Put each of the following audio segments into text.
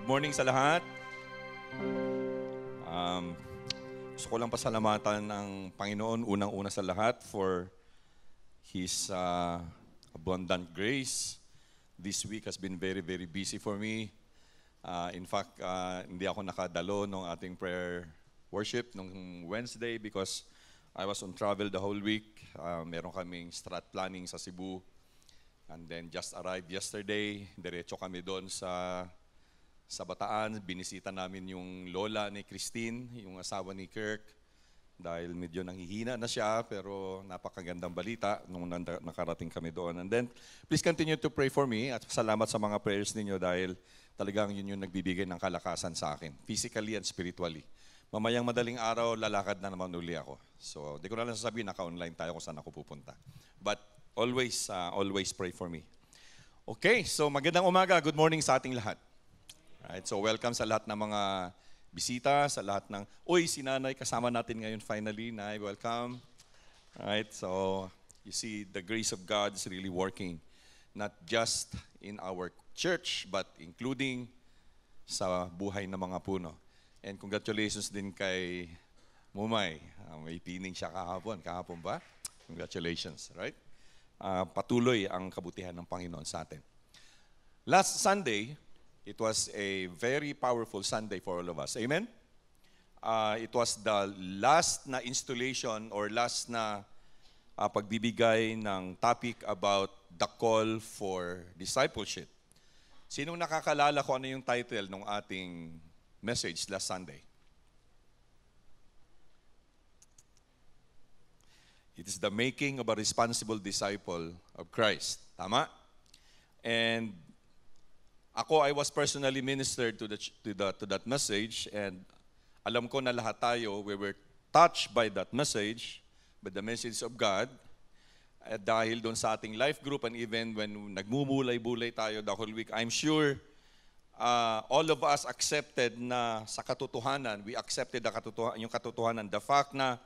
Good morning sa lahat. Gusto ko lang pasalamatan ng Panginoon unang-una sa lahat for His abundant grace. This week has been very, very busy for me. In fact, hindi ako nakadalo nung ating prayer worship nung Wednesday because I was on travel the whole week. Meron kaming strat planning sa Cebu. And then just arrived yesterday. Diretso kami doon sa Bataan. Binisita namin yung lola ni Christine, yung asawa ni Kirk. Dahil medyo nanghihina na siya, pero napakagandang balita nung nakarating kami doon. And then, please continue to pray for me at salamat sa mga prayers ninyo dahil talagang yun yung nagbibigay ng kalakasan sa akin, physically and spiritually. Mamayang madaling araw, lalakad na naman uli ako. So, di ko na lang sasabihin, naka-online tayo kung saan ako pupunta. But always pray for me. Okay, so magandang umaga. Good morning sa ating lahat. Right, so welcome sa lahat ng mga bisita, sa lahat ng... Uy, si Nanay kasama natin ngayon finally. Nay, welcome. Right, so you see the grace of God is really working. Not just in our church, but including sa buhay ng mga puno. And congratulations din kay Mumay. May pining siya kahapon. Kahapon ba? Congratulations, right? Patuloy ang kabutihan ng Panginoon sa atin. Last Sunday, it was a very powerful Sunday for all of us. Amen? It was the last na installation or last na pagbibigay ng topic about the call for discipleship. Sinong nakakalala ko ano yung title ng ating message last Sunday? It is the making of a responsible disciple of Christ. Tama? And I was personally ministered to that message, and alam ko na lahat tayo, we were touched by that message, by the message of God, dahil doon sa ating life group, and even when nagmumulay-bulay tayo the whole week, I'm sure all of us accepted na sa katotohanan, we accepted yung katotohanan, the fact na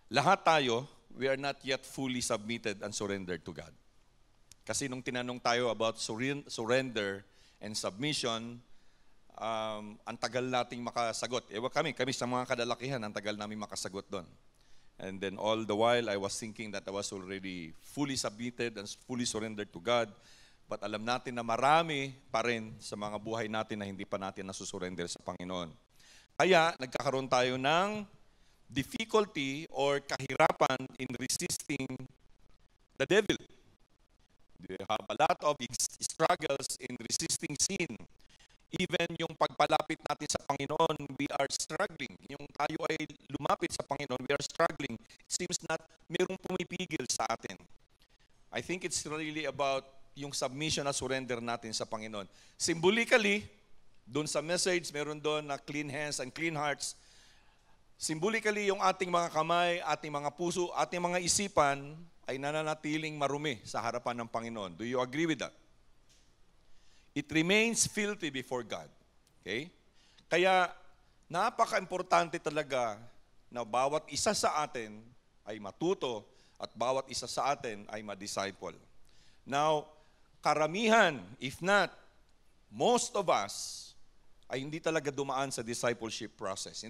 lahat tayo, we are not yet fully submitted and surrendered to God. Kasi nung tinanong tayo about surrender and submission, ang tagal nating makasagot. Kami sa mga kadalakihan, ang tagal namin makasagot doon. And then all the while, I was thinking that I was already fully submitted and fully surrendered to God. But alam natin na marami pa rin sa mga buhay natin na hindi pa natin nasusurrender sa Panginoon. Kaya nagkakaroon tayo ng difficulty or kahirapan in resisting the devil. We have a lot of struggles in resisting sin. Even yung pagpalapit natin sa Panginoon, we are struggling. Yung tayo ay lumapit sa Panginoon, we are struggling. It seems not mayroong pumipigil sa atin. I think it's really about yung submission at surrender natin sa Panginoon. Symbolically, doon sa message, meron doon na clean hands and clean hearts. Symbolically, yung ating mga kamay, ating mga puso, ating mga isipan, ay nananatiling marumi sa harapan ng Panginoon. Do you agree with that? It remains filthy before God. Okay? Kaya, napaka-importante talaga na bawat isa sa atin ay matuto at bawat isa sa atin ay ma-disciple. Now, karamihan, if not, most of us ay hindi talaga dumaan sa discipleship process.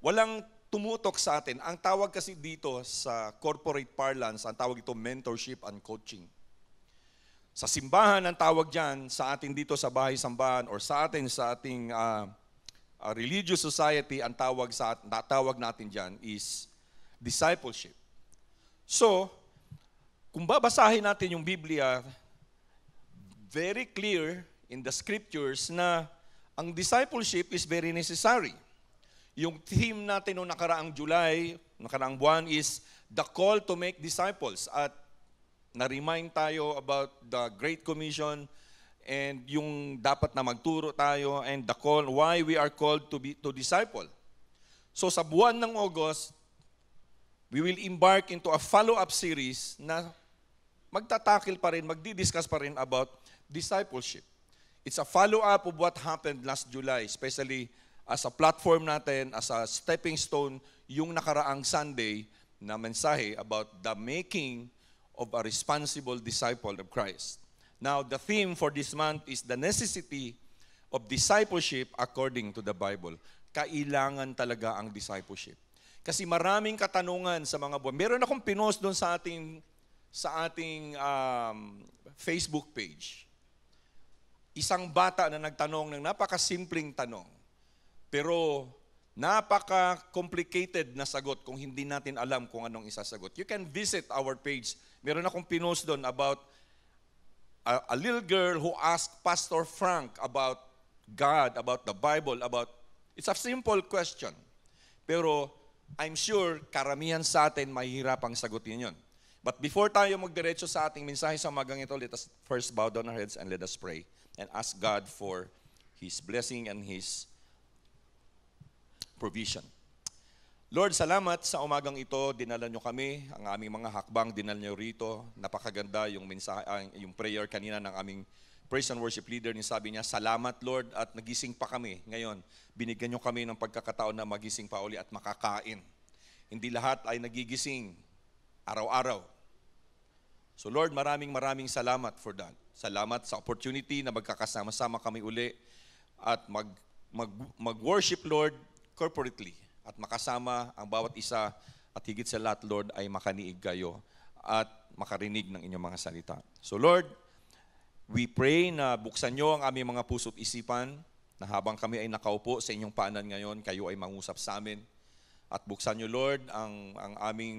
Walang tumutok sa atin. Ang tawag kasi dito sa corporate parlance, ang tawag ito mentorship and coaching. Sa simbahan, ang tawag dyan, sa atin dito sa bahay-sambahan or sa atin sa ating religious society, ang tawag natin dyan is discipleship. So, kung babasahin natin yung Biblia, very clear in the scriptures na ang discipleship is very necessary. Yung theme natin noong nakaraang buwan is the call to make disciples. At na-remind tayo about the Great Commission and yung dapat na magturo tayo and the call, why we are called to disciple. So sa buwan ng August, we will embark into a follow-up series na magtatakil pa rin, magdi-discuss pa rin about discipleship. It's a follow-up of what happened last July, especially as a platform natin, as a stepping stone, yung nakaraang Sunday na mensahe about the making of a responsible disciple of Christ. Now, the theme for this month is the necessity of discipleship according to the Bible. Kailangan talaga ang discipleship. Kasi maraming katanungan sa mga buwan. Meron akong pinost doon sa ating Facebook page. Isang bata na nagtanong ng napakasimpleng tanong. Pero napaka-complicated na sagot kung hindi natin alam kung anong isasagot. You can visit our page. Meron akong pinost doon about a little girl who asked Pastor Frank about God, about the Bible, it's a simple question. Pero I'm sure karamihan sa atin mahihirapang sagutin yun. But before tayo magdiretso sa ating mensahe sa umagang ito, let us first bow down our heads and let us pray and ask God for His blessing and His provision. Lord, salamat sa umagang ito. Dinala nyo kami, ang aming mga hakbang, dinala nyo rito. Napakaganda yung mensahe, yung prayer kanina ng aming praise and worship leader. Sabi niya, salamat Lord at nagising pa kami. Ngayon, binigyan nyo kami ng pagkakataon na magising pa uli at makakain. Hindi lahat ay nagigising araw-araw. So Lord, maraming salamat for that. Salamat sa opportunity na magkakasama-sama kami uli at mag-worship Lord corporately. At makasama ang bawat isa at higit sa lahat, Lord, ay makaniig kayo at makarinig ng inyong mga salita. So Lord, we pray na buksan nyo ang aming mga puso't isipan na habang kami ay nakaupo sa inyong paanan ngayon, kayo ay mangusap sa amin. At buksan nyo, Lord, ang aming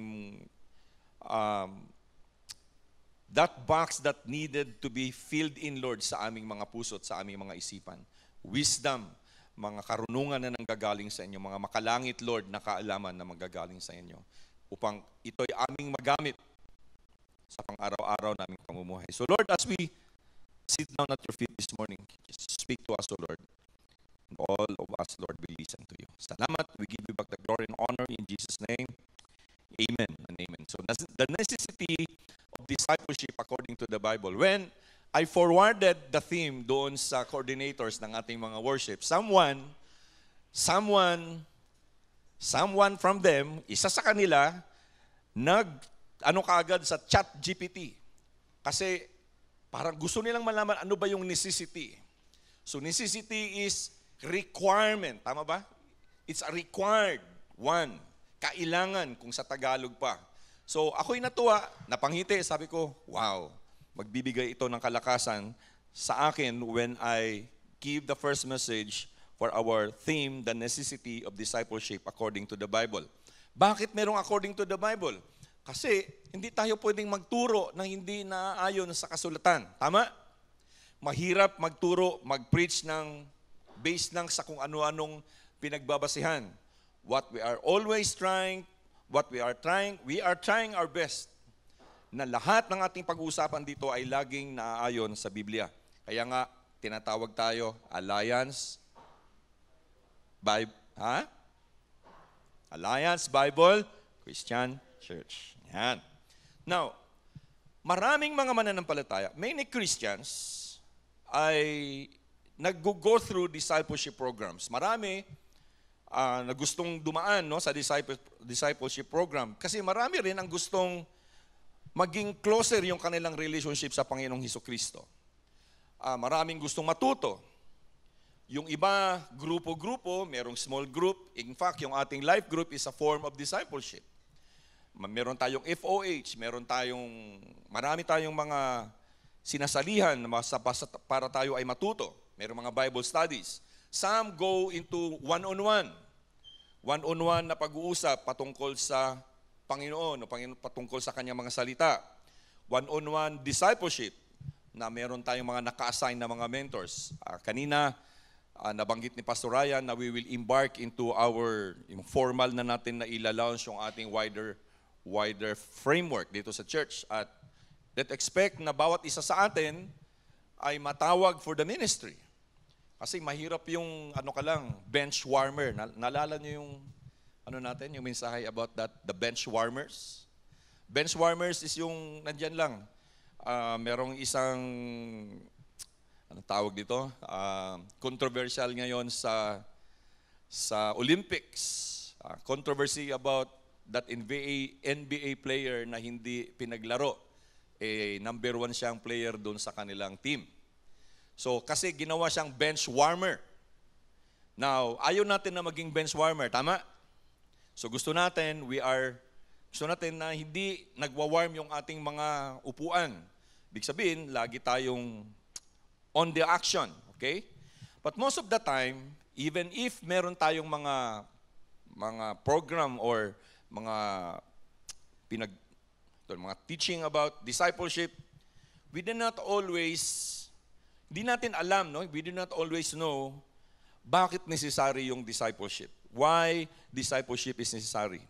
that box that needed to be filled in, Lord, sa aming mga puso't sa aming mga isipan. Wisdom, mga karunungan na nanggagaling sa inyo, mga makalangit, Lord, na kaalaman na manggagaling sa inyo, upang ito'y aming magamit sa pang-araw-araw naming pamumuhay. So Lord, as we sit down at your feet this morning, just speak to us, O Lord. And all of us, Lord, will listen to you. Salamat, we give you back the glory and honor in Jesus' name. Amen and amen. So the necessity of discipleship according to the Bible. When I forwarded the theme doon sa coordinators ng ating mga worship, someone from them, isa sa kanila, kaagad sa ChatGPT. Kasi parang gusto nilang malaman ano ba yung necessity. So necessity is requirement. Tama ba? It's a required one. Kailangan kung sa Tagalog pa. So ako'y natuwa, napangiti, sabi ko, wow, magbibigay ito ng kalakasan sa akin when I give the first message for our theme, the necessity of discipleship according to the Bible. Bakit merong according to the Bible? Kasi hindi tayo pwedeng magturo na hindi naaayon sa kasulatan. Tama? Mahirap magturo, mag-preach ng based lang sa kung ano-anong pinagbabasihan. We are trying our best na lahat ng ating pag-uusapan dito ay laging naaayon sa Biblia. Kaya nga, tinatawag tayo Alliance Bible Christian Church. Yan. Now, maraming mga mananampalataya, many Christians ay nag-go through discipleship programs. Marami na gustong dumaan sa discipleship program kasi marami rin ang gustong maging closer yung kanilang relationship sa Panginoong Hesukristo. Maraming gustong matuto. Yung iba, grupo-grupo, merong small group. In fact, yung ating life group is a form of discipleship. Meron tayong FOH, marami tayong mga sinasalihan para tayo ay matuto. Merong mga Bible studies. Some go into one-on-one. One-on-one na pag-uusap patungkol sa Panginoon o patungkol sa kanyang mga salita. One-on-one discipleship na meron tayong mga naka-assign na mga mentors. Kanina, nabanggit ni Pastor Ryan na we will embark into yung formal na natin na ilalaunch yung ating wider framework dito sa church. At let's expect na bawat isa sa atin ay matawag for the ministry. Kasi mahirap yung bench warmer. Naalala niyo yung yung mensahe about that, the bench warmers. Bench warmers is yung nandyan lang. Merong isang, tawag dito? Controversial ngayon sa Olympics. Controversy about that NBA player na hindi pinaglaro. Number 1 siyang player doon sa kanilang team. So, kasi ginawa siyang bench warmer. Now, ayaw natin na maging bench warmer, tama? So, gusto natin na hindi nagwa-warm yung ating mga upuan. Ibig sabihin, lagi tayong on the action, okay? But most of the time, even if meron tayong mga program or mga mga teaching about discipleship, we do not always know bakit necessary yung discipleship. Why discipleship is necessary?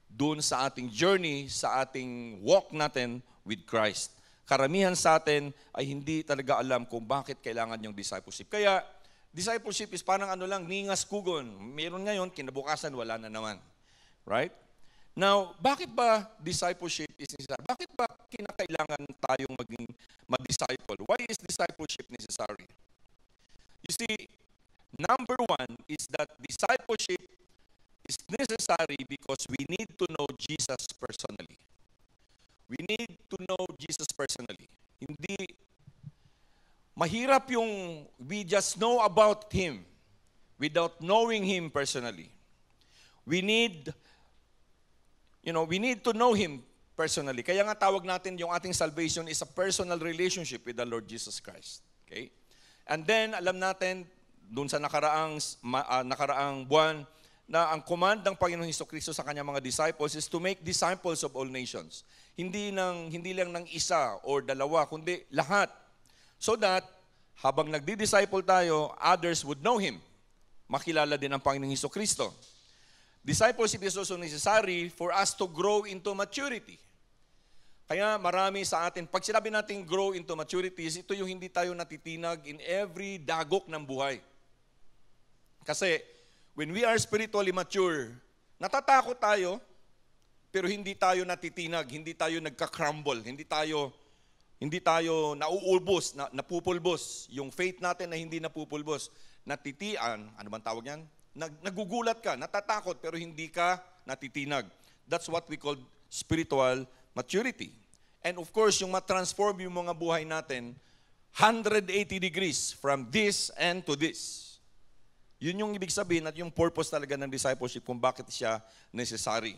Doon sa ating journey, sa ating walk natin with Christ. Karamihan sa atin ay hindi talaga alam kung bakit kailangan yung discipleship. Kaya, discipleship is parang ningas kugon. Meron ngayon, kinabukasan, wala na naman. Right? Now, bakit ba discipleship is necessary? Bakit ba kinakailangan tayong mag-disciple? Why is discipleship necessary? You see, number one is that discipleship is necessary because we need to know Jesus personally. We need to know Jesus personally. Hindi, mahirap yung we just know about Him without knowing Him personally. We need to know Him personally. Kaya nga tawag natin yung ating salvation is a personal relationship with the Lord Jesus Christ. Okay? And then, alam natin, doon sa nakaraang buwan, na ang command ng Panginoong Hesukristo sa kanyang mga disciples is to make disciples of all nations. Hindi lang ng isa or dalawa, kundi lahat. So that, habang nagdi-disciple tayo, others would know Him. Makilala din ang Panginoong Hesukristo. Discipleship is also necessary for us to grow into maturity. Kaya marami sa atin, pag sinabi natin grow into maturity, ito yung hindi tayo natitinag in every dagok ng buhay. Kasi, when we are spiritually mature, natatakot tayo, pero hindi tayo natitinag, hindi tayo nagka-crumble, hindi tayo nauulbos, napupulbos. Yung faith natin na hindi napupulbos, natitian, ano bang tawag yan? Nagugulat ka, natatakot, pero hindi ka natitinag. That's what we call spiritual maturity. And of course, yung matransform yung mga buhay natin, 180 degrees from this and to this. Yun yung ibig sabihin at yung purpose talaga ng discipleship kung bakit siya necessary.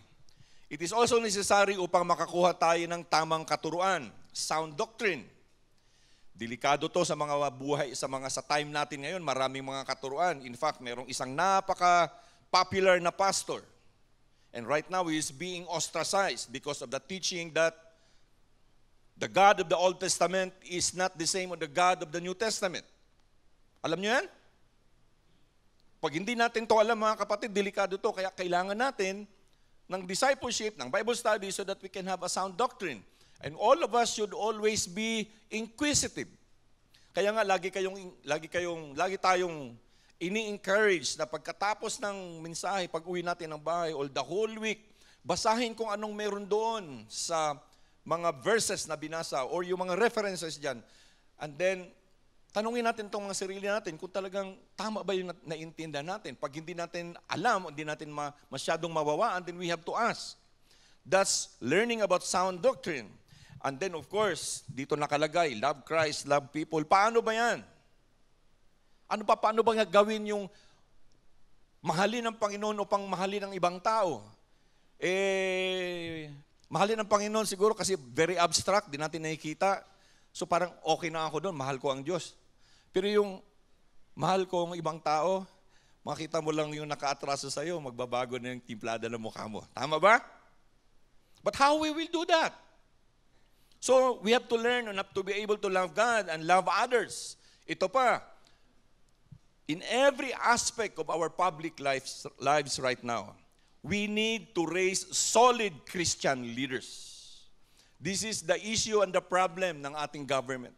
It is also necessary upang makakuha tayo ng tamang katuruan, sound doctrine. Delikado to sa mga buhay, sa time natin ngayon, maraming mga katuruan. In fact, merong isang napaka-popular na pastor. And right now, he is being ostracized because of the teaching that the God of the Old Testament is not the same as the God of the New Testament. Alam niyo yan? Pag hindi natin to alam, mga kapatid, delikado to. Kaya kailangan natin ng discipleship, ng Bible study so that we can have a sound doctrine. And all of us should always be inquisitive. Kaya nga lagi tayong ini-encourage na pagkatapos ng mensahe, pag-uwi natin ng bahay, or the whole week, basahin kung anong meron doon sa mga verses na binasa or yung mga references diyan. And then tanungin natin itong mga sarili natin kung talagang tama ba yung naintindihan natin. Pag hindi natin alam, hindi natin masyadong mawawaan, then we have to ask. That's learning about sound doctrine. And then of course, dito nakalagay, love Christ, love people. Paano ba yan? Paano ba gawin yung mahalin ng Panginoon upang mahalin ng ibang tao? Mahalin ng Panginoon siguro kasi very abstract, di natin nakikita. So parang okay na ako doon, mahal ko ang Diyos. Pero yung mahal ko ang ibang tao, makita mo lang yung naka-atraso sa'yo, magbabago na yung timplada ng mukha mo. Tama ba? But how we will do that? So we have to learn and have to be able to love God and love others. Ito pa, in every aspect of our public lives right now, we need to raise solid Christian leaders. This is the issue and the problem ng ating government.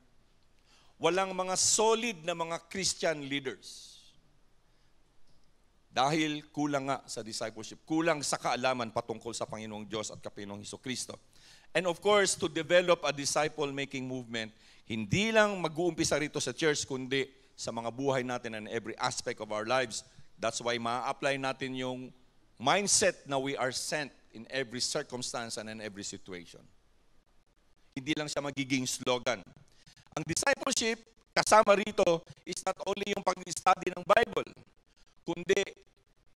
Walang mga solid na mga Christian leaders. Dahil kulang nga sa discipleship, kulang sa kaalaman patungkol sa Panginoong Diyos at Panginoong Hesukristo. And of course, to develop a disciple-making movement, hindi lang mag-uumpisa rito sa church, kundi sa mga buhay natin and every aspect of our lives. That's why ma-apply natin yung mindset na we are sent in every circumstance and in every situation. Hindi lang siya magiging slogan. Ang discipleship, kasama rito is not only yung pag-study ng Bible, kundi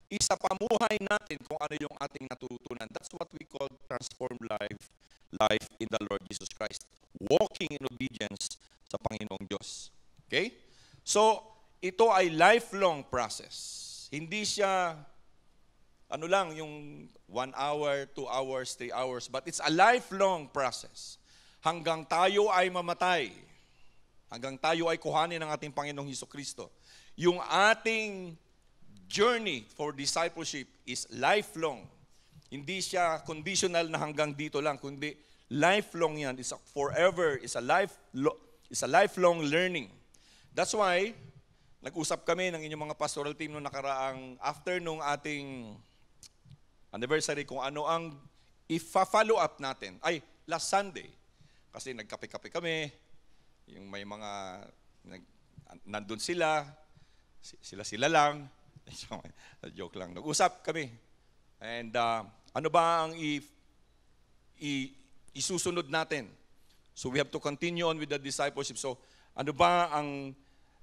isa pamuhay natin kung ano yung ating natutunan. That's what we call transformed life in the Lord Jesus Christ. Walking in obedience sa Panginoong Diyos. Okay? So, ito ay lifelong process. Hindi siya, ano lang, yung 1 hour, 2 hours, 3 hours, but it's a lifelong process. Hanggang tayo ay mamatay. Hanggang tayo ay kuhanin ng ating Panginoong Hesukristo. Yung ating journey for discipleship is lifelong. Hindi siya conditional na hanggang dito lang, kundi lifelong yan. It's a forever, it's a lifelong learning. That's why, nag-usap kami ng inyong mga pastoral team noong nakaraang after nung ating anniversary kung ano ang i-follow up natin. Ay, last Sunday. Kasi nagkape-kape kami, yung may mga, nandun sila lang. Joke lang. Nag-usap kami. And ano ba ang isusunod natin? So we have to continue on with the discipleship. So ano ba ang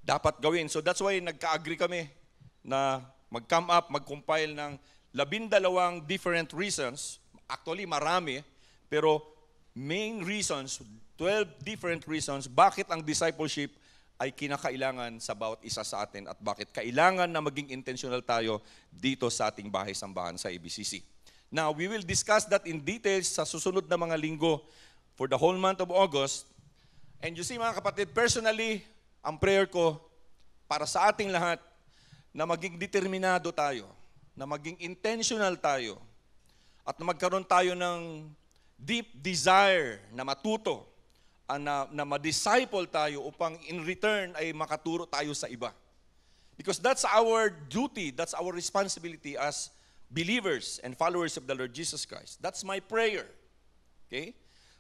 dapat gawin? So that's why nagka-agree kami na mag-come up, mag-compile ng 12 different reasons. Actually, marami. Pero main reasons, 12 different reasons, bakit ang discipleship ay kinakailangan sa bawat isa sa atin at bakit kailangan na maging intentional tayo dito sa ating bahay-sambahan sa ABCC. Now, we will discuss that in details sa susunod na mga linggo for the whole month of August. And you see mga kapatid, personally, ang prayer ko para sa ating lahat na maging determinado tayo, na maging intentional tayo, at na magkaroon tayo ng deep desire na matuto, na ma-disciple tayo upang in return ay makaturo tayo sa iba. Because that's our duty, that's our responsibility as believers and followers of the Lord Jesus Christ. That's my prayer. Okay?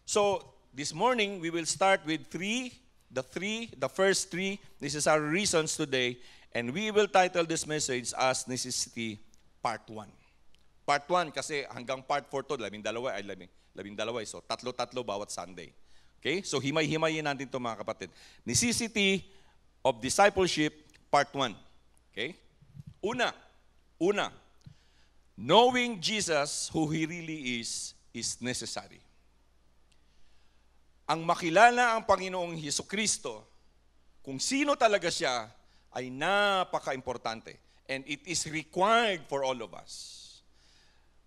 So, this morning, we will start with the first three. This is our reasons today. And we will title this message as Necessity Part 1. Part 1 kasi hanggang part 4 to, 12. So, tatlo-tatlo bawat Sunday. Okay? So, himay-himayin natin ito mga kapatid. Necessity of Discipleship, Part 1. Okay? Una, knowing Jesus, who He really is necessary. Ang makilala ang Panginoong Hesukristo, kung sino talaga siya, ay napaka-importante. And it is required for all of us.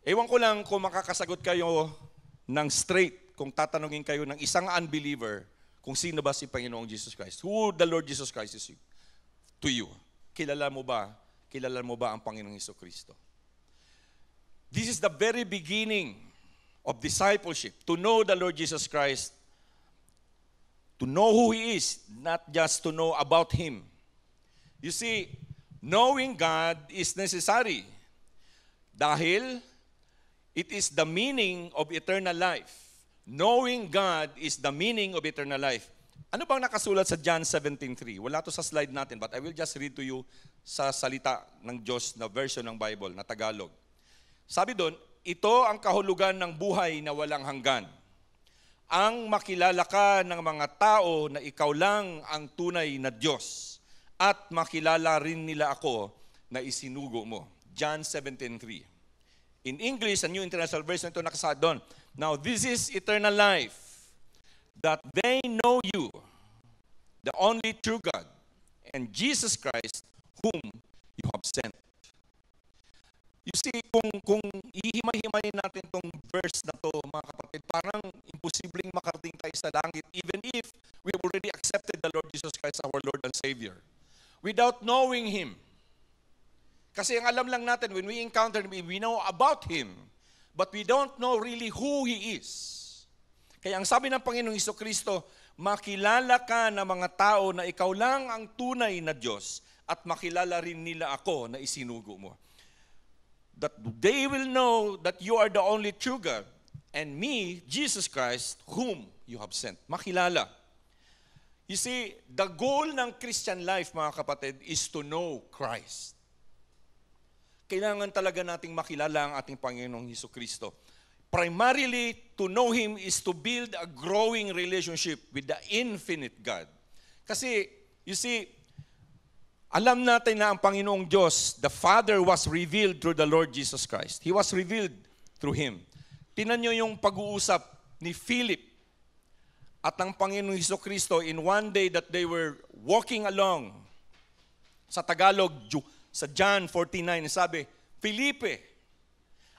Ewan ko lang kung makakasagot kayo ng straight, kung tatanungin kayo ng isang unbeliever, kung sino ba si Panginoong Jesus Christ. Who the Lord Jesus Christ is to you. Kilala mo ba ang Panginoong Hesukristo? This is the very beginning of discipleship. To know the Lord Jesus Christ, to know who He is, not just to know about Him. You see, knowing God is necessary dahil it is the meaning of eternal life. Knowing God is the meaning of eternal life. Ano bang nakasulat sa John 17:3? Wala to sa slide natin, but I will just read to you sa salita ng Diyos na version ng Bible, na Tagalog. Sabi doon, ito ang kahulugan ng buhay na walang hanggan. Ang makilala ka ng mga tao na ikaw lang ang tunay na Diyos at makilala rin nila ako na isinugo mo. John 17:3. In English, a New International Version, ito nakasaad doon. Now, this is eternal life, that they know you, the only true God, and Jesus Christ, whom you have sent. You see, kung ihimay-himayin natin itong verse na to, mga kapatid, parang imposibleng makarating tayo sa langit, even if we have already accepted the Lord Jesus Christ, our Lord and Savior, without knowing Him. Kasi ang alam lang natin, when we encounter Him, we know about Him, but we don't know really who He is. Kaya ang sabi ng Panginoong Hesukristo, makilala ka ng mga tao na ikaw lang ang tunay na Diyos at makilala rin nila ako na isinugo mo. That they will know that you are the only true God and me, Jesus Christ, whom you have sent. Makilala. You see, the goal ng Christian life, mga kapatid, is to know Christ. Kailangan talaga nating makilala ang ating Panginoong Hesukristo. Primarily, to know Him is to build a growing relationship with the infinite God. Kasi You see, alam natin na ang Panginoong Diyos, the Father was revealed through the Lord Jesus Christ. He was revealed through Him. Tinan nyo yung pag-uusap ni Philip at ng Panginoong Hesukristo in one day that they were walking along. Sa Tagalog, sa John 49, sabi, Felipe,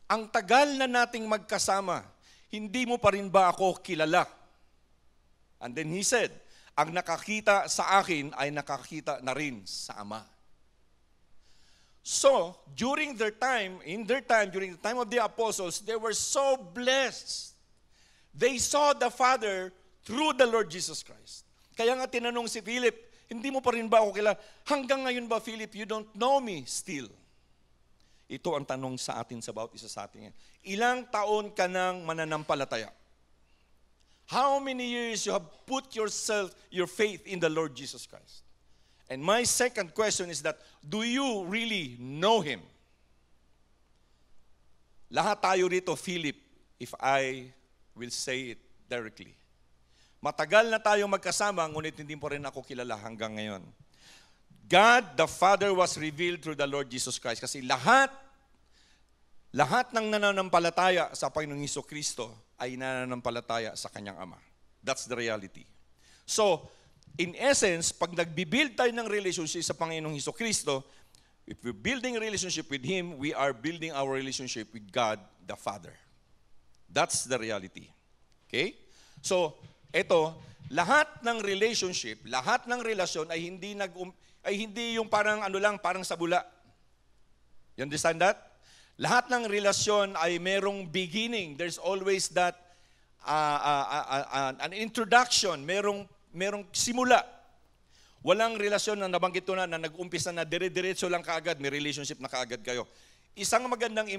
ang tagal na nating magkasama, hindi mo pa rin ba ako kilala? And then he said, ang nakakita sa akin ay nakakita na rin sa Ama. So, during the time of the apostles, they were so blessed. They saw the Father through the Lord Jesus Christ. Kaya nga tinanong si Philip, hindi mo pa rin ba ako kilala? Hanggang ngayon ba, Philip, you don't know me still? Ito ang tanong sa atin sa bawat isa sa atin. Ilang taon ka nang mananampalataya? How many years you have put your faith in the Lord Jesus Christ? And my second question is that, do you really know Him? Lahat tayo rito, Philip, if I will say it directly. Matagal na tayo magkasama, ngunit hindi po rin ako kilala hanggang ngayon. God the Father was revealed through the Lord Jesus Christ. Kasi lahat ng nananampalataya sa Panginoong Hesukristo ay nananampalataya sa Kanyang Ama. That's the reality. So, in essence, pag nagbibuild tayo ng relationship sa Panginoong Hesukristo, if we're building a relationship with Him, we are building our relationship with God the Father. That's the reality. Okay? So, ito, lahat ng relationship, lahat ng relasyon ay hindi yung parang parang sabula. You understand that? Lahat ng relasyon ay merong beginning. There's always that an introduction, merong simula. Walang relasyon na nabanggit ko na nag-umpisa na dire-diretso lang kaagad, may relationship na kaagad kayo. Isang magandang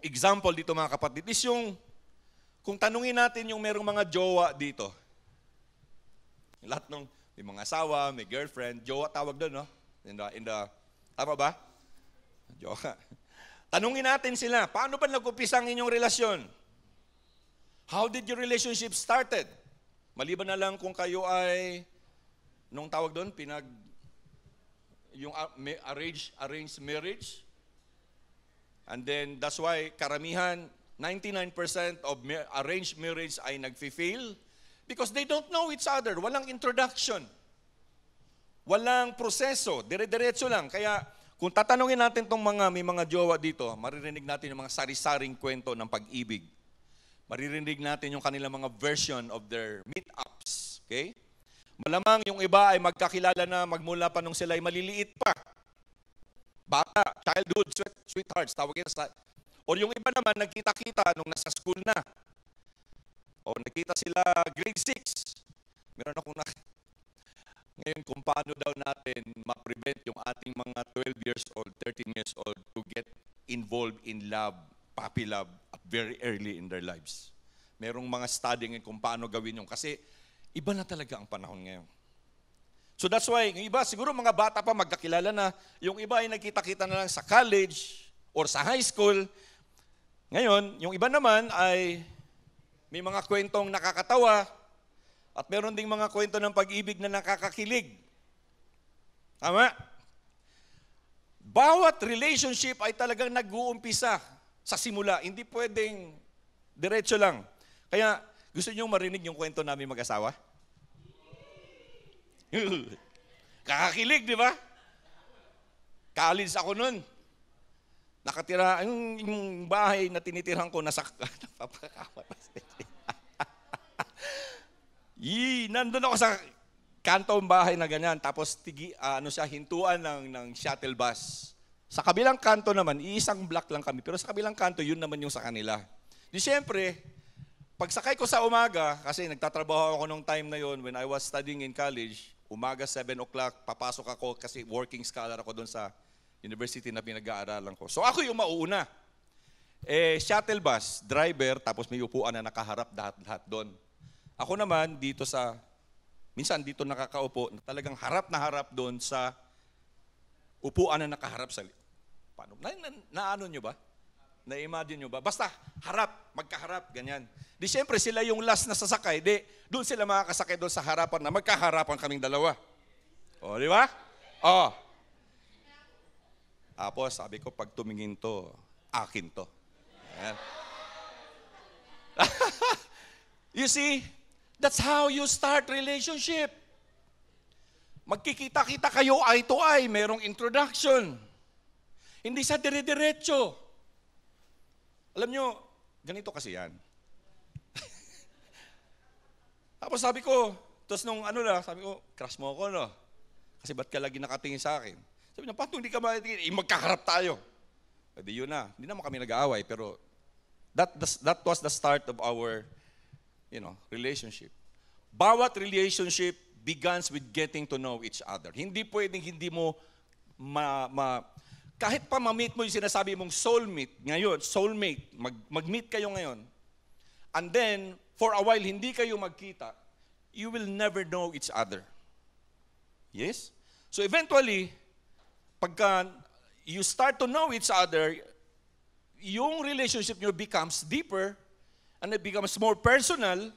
example dito mga kapatid is yung, kung tanungin natin yung merong mga jowa dito. Lahat ng may mga asawa, may girlfriend, jowa tawag doon, no? Tama ba? Jowa. Tanungin natin sila, paano ba nag-umpisa ang inyong relasyon? How did your relationship started? Maliban na lang kung kayo ay, nung tawag doon, yung arranged marriage. And then, that's why karamihan, 99% of arranged marriage ay nag-fail because they don't know each other. Walang introduction. Walang proseso. Dire-diretso lang. Kaya, kung tatanungin natin may mga jowa dito, maririnig natin yung mga sari-saring kwento ng pag-ibig. Maririnig natin yung kanilang mga version of their meet-ups. Okay? Malamang yung iba ay magkakilala na magmula pa nung sila ay maliliit pa. Bata, childhood, sweethearts, tawagin sa... O yung iba naman, nagkita-kita nung nasa school na. O nagkita sila grade 6. Meron akong Ngayon, kung paano daw natin ma-prevent yung ating mga 12 years old, 13 years old to get involved in love, puppy love, at very early in their lives. Merong mga studying kung paano gawin yung kasi iba na talaga ang panahon ngayon. So that's why, yung iba, siguro mga bata pa magkakilala na, yung iba ay nagkita-kita na lang sa college or sa high school. Ngayon, yung iba naman ay may mga kwentong nakakatawa, at meron ding mga kwento ng pag-ibig na nakakakilig. Tama? Bawat relationship ay talagang nag-uumpisa sa simula. Hindi pwedeng diretso lang. Kaya, gusto niyo marinig yung kwento namin mag-asawa? Kakakilig, di ba? College ako nun. Nakatira, yung bahay na tinitirhan ko, nasa napapakawatas. Nandun ako sa kantong bahay na ganyan, tapos hintuan ng shuttle bus. Sa kabilang kanto naman, iisang block lang kami, pero sa kabilang kanto, yun naman yung sa kanila. Di siyempre, pagsakay ko sa umaga, kasi nagtatrabaho ako nung time na yon when I was studying in college, umaga 7 o'clock, papasok ako kasi working scholar ako doon sa university na pinag-aaralan ko. So ako yung mauuna. Shuttle bus, driver, tapos may upuan na nakaharap lahat doon. Ako naman, minsan dito nakakaupo, talagang harap na harap doon sa upuan na nakaharap sa... Paano? Naano nyo ba? Na-imagine nyo ba? Basta, magkaharap, ganyan. Di siyempre, sila yung last na sasakay, doon sila makakasakay doon sa harapan na magkaharapan kaming dalawa. O, di ba? O. Tapos, sabi ko, pag tumingin to, akin to. Ayan. You see, that's how you start relationship. Magkikita-kita kayo eye to eye, merong introduction. Hindi sa dire-diretso. Alam nyo, ganito kasi yan. Tapos sabi ko, sabi ko, crush mo ako, no? Kasi ba't ka lagi nakatingin sa akin? Sabi niya, paano hindi ka makatingin? Magkaharap tayo. Hindi yun na. Hindi naman kami nag-aaway, pero that was the start of our, relationship. Bawat relationship begins with getting to know each other. Hindi pwedeng hindi mo kahit pa ma-meet mo yung sinasabi mong soulmate, mag-meet kayo ngayon, and then, for a while, hindi kayo magkita, you will never know each other. Yes? So eventually, pagka you start to know each other, yung relationship nyo becomes deeper, and it becomes more personal,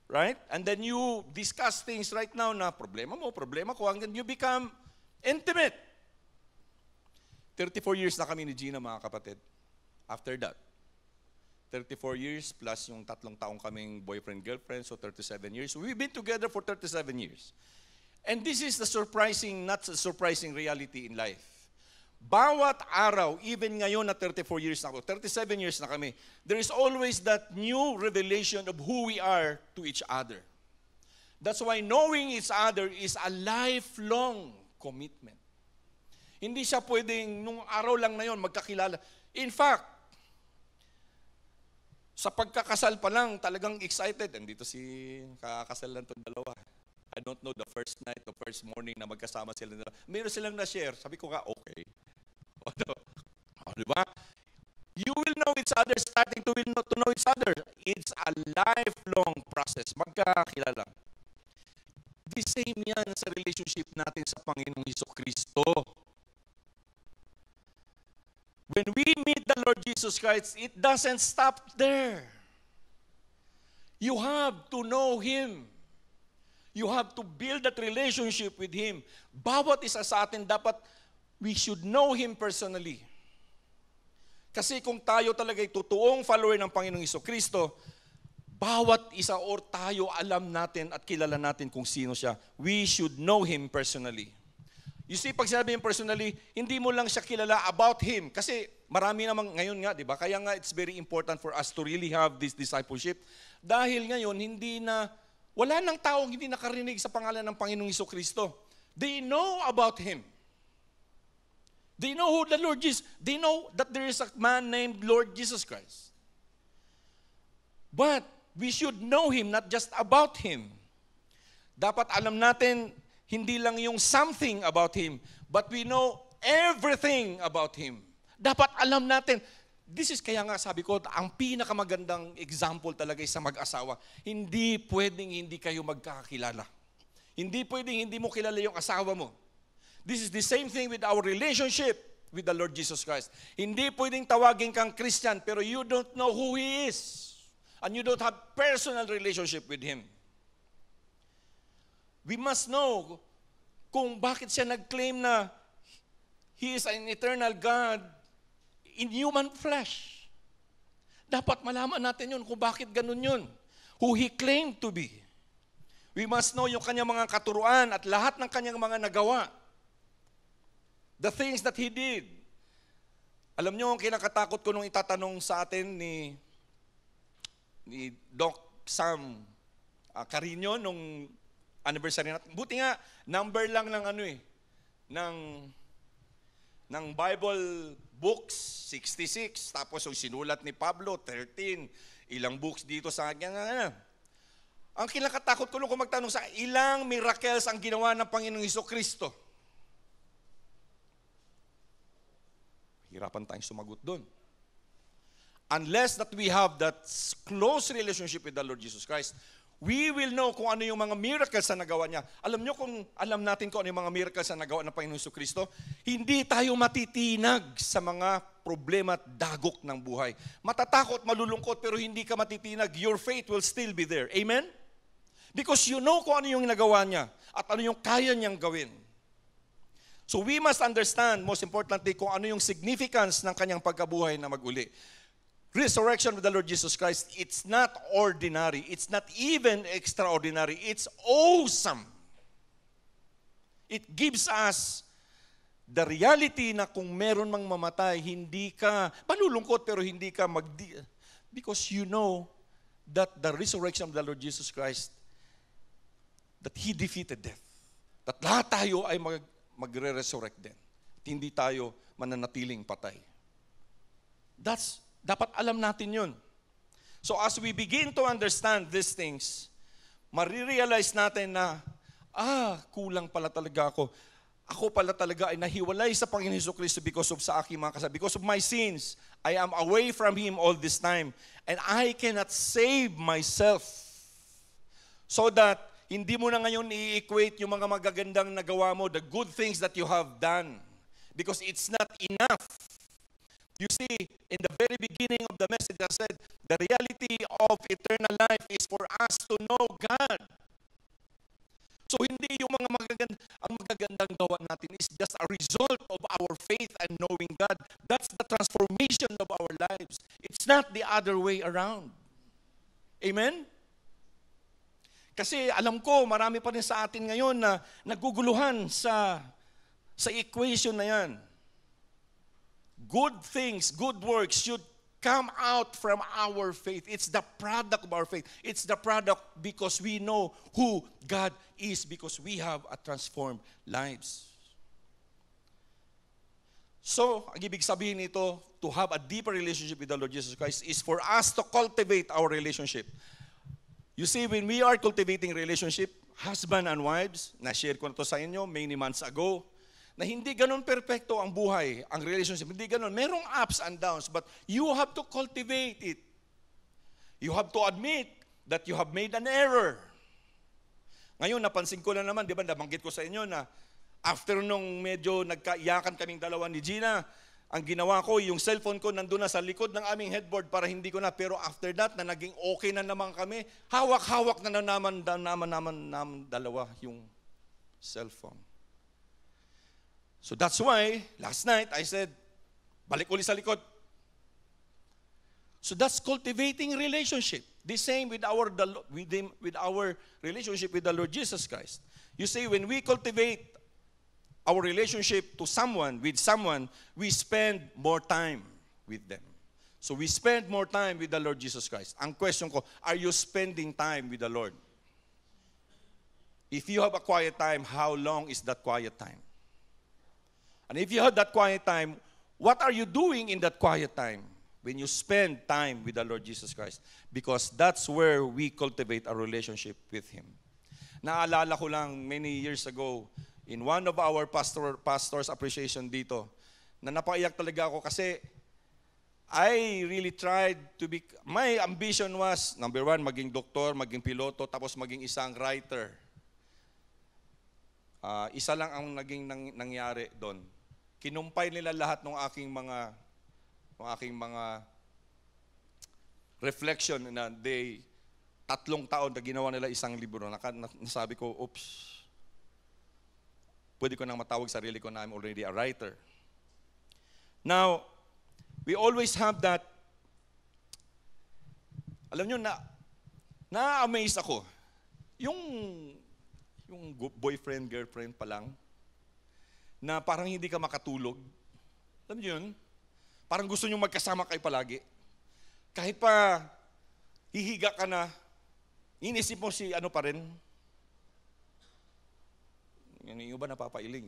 right? And then you discuss things right now na problema mo, problema ko, hanggang you become intimate. 34 years na kami ni Gina, mga kapatid. After that, 34 years plus yung 3 taong kaming boyfriend-girlfriend, so 37 years. We've been together for 37 years. And this is the not surprising reality in life. Bawat araw, even ngayon na 34 years na ako, 37 years na kami, there is always that new revelation of who we are to each other. That's why knowing each other is a lifelong commitment. Hindi siya pwedeng nung araw lang na yon magkakilala. In fact, sa pagkakasal pa lang, talagang excited. Andito si kakasal lang itong dalawa. I don't know the first night, the first morning na magkasama sila nila. Meron silang na-share. Sabi ko nga, okay. Diba? You will know each other, starting to know each other. It's a lifelong process. Magkakilala. The same yan sa relationship natin sa Panginoong Jesucristo. When we meet the Lord Jesus Christ, it doesn't stop there. You have to know Him. You have to build that relationship with Him. Bawat isa sa atin dapat we should know Him personally. Kasi kung tayo talaga'y totoong follower ng Panginoong Jesucristo, bawat isa or tayo alam natin at kilala natin kung sino siya. We should know Him personally. You see, pag sinabi yung personally, hindi mo lang siya kilala about Him. Kasi marami namang ngayon nga, di ba? Kaya nga it's very important for us to really have this discipleship. Dahil ngayon, wala nang taong hindi nakarinig sa pangalan ng Panginoong Jesucristo. They know about Him. They know who the Lord is. They know that there is a man named Lord Jesus Christ. But we should know Him, not just about Him. Dapat alam natin, hindi lang yung something about Him, but we know everything about Him. Dapat alam natin. This is kaya nga sabi ko, ang pinakamagandang example talaga sa mag-asawa. Hindi pwedeng hindi kayo magkakakilala. Hindi pwedeng hindi mo kilala yung asawa mo. This is the same thing with our relationship with the Lord Jesus Christ. Hindi pwedeng tawagin kang Christian pero you don't know who He is. And you don't have personal relationship with Him. We must know kung bakit siya nag-claim na He is an eternal God in human flesh. Dapat malaman natin yun kung bakit ganun yun. Who He claimed to be. We must know yung kanyang mga katuruan at lahat ng kanyang mga nagawa. The things that He did. Alam nyo, ang kinakatakot ko nung itatanong sa atin ni Doc Sam Carino nung anniversary natin. Buti nga, number lang ng ng Bible books, 66. Tapos yung sinulat ni Pablo, 13. Ilang books dito sa akin. Ang kinakatakot ko nung kung magtanong sa ilang miracles ang ginawa ng Panginoong Jesucristo. Hirapan tayong sumagot doon. Unless that we have that close relationship with the Lord Jesus Christ, we will know kung ano yung mga miracles na nagawa niya. Alam nyo kung alam natin kung ano yung mga miracles na nagawa ng Panginoong Jesucristo, hindi tayo matitinag sa mga problema at dagok ng buhay. Matatakot, malulungkot, pero hindi ka matitinag. Your faith will still be there. Amen? Because you know kung ano yung nagawa niya at ano yung kaya niyang gawin. So we must understand, most importantly, kung ano yung significance ng kanyang pagkabuhay na maguli. Resurrection with the Lord Jesus Christ, it's not ordinary. It's not even extraordinary. It's awesome. It gives us the reality na kung meron mang mamatay, hindi ka, malulungkot pero hindi ka because you know that the resurrection of the Lord Jesus Christ, that He defeated death. That lahat tayo ay magre-resurrect din. At hindi tayo mananatiling patay. Dapat alam natin yun. So as we begin to understand these things, marirealize natin na, kulang pala talaga ako. Ako pala talaga ay nahiwalay sa Panginoon Jesucristo because of sa aking mga kasalanan. Because of my sins, I am away from Him all this time. And I cannot save myself. So that hindi mo na ngayon i-equate yung mga magagandang nagawa mo, the good things that you have done. Because it's not enough. You see, in the very beginning of the message, I said, the reality of eternal life is for us to know God. So hindi yung mga magagandang gawa natin is just a result of our faith and knowing God. That's the transformation of our lives. It's not the other way around. Amen? Kasi alam ko, marami pa rin sa atin ngayon na naguguluhan sa equation na yan. Good things, good works should come out from our faith. It's the product of our faith. It's the product because we know who God is, because we have a transformed lives. So, ang ibig sabihin nito, to have a deeper relationship with the Lord Jesus Christ is for us to cultivate our relationship. You see, when we are cultivating relationship, husband and wives, na-share ko na to sa inyo many months ago, na hindi ganun perfecto ang buhay, ang relationship. Hindi ganun. Merong ups and downs, but you have to cultivate it. You have to admit that you have made an error. Ngayon, napansin ko na naman, di ba, nabanggit ko sa inyo na after nung medyo nagkaiyakan kaming dalawa ni Gina, ang ginawa ko, yung cellphone ko nandun na sa likod ng aming headboard para hindi ko na. Pero after that, na naging okay na naman kami, hawak-hawak na naman dalawa yung cellphone. So that's why, last night, I said, balik uli sa likod. So that's cultivating relationship. The same with our relationship with the Lord Jesus Christ. You see, when we cultivate our relationship to someone, with someone, we spend more time with them. So we spend more time with the Lord Jesus Christ. Ang question ko, are you spending time with the Lord? If you have a quiet time, how long is that quiet time? And if you have that quiet time, what are you doing in that quiet time when you spend time with the Lord Jesus Christ? Because that's where we cultivate a relationship with Him. Naalala ko lang many years ago, in one of our pastor's appreciation dito, na napaiyak talaga ako kasi I really tried to be, my ambition was, number one, maging doktor, maging piloto, tapos maging isang writer. Isa lang ang naging nangyari doon. Kinumpay nila lahat ng aking mga reflection na 3 taon na ginawa nila isang libro. Nasabi ko, oops, pwede ko nang matawag sarili ko na I'm already a writer. Now, we always have that, alam nyo, na-amaze ako. Yung boyfriend, girlfriend pa lang, na parang hindi ka makatulog. Alam nyo yun? Parang gusto nyo magkasama kayo palagi. Kahit pa hihiga ka na, inisip mo si ano pa rin. Yung iba napapailing.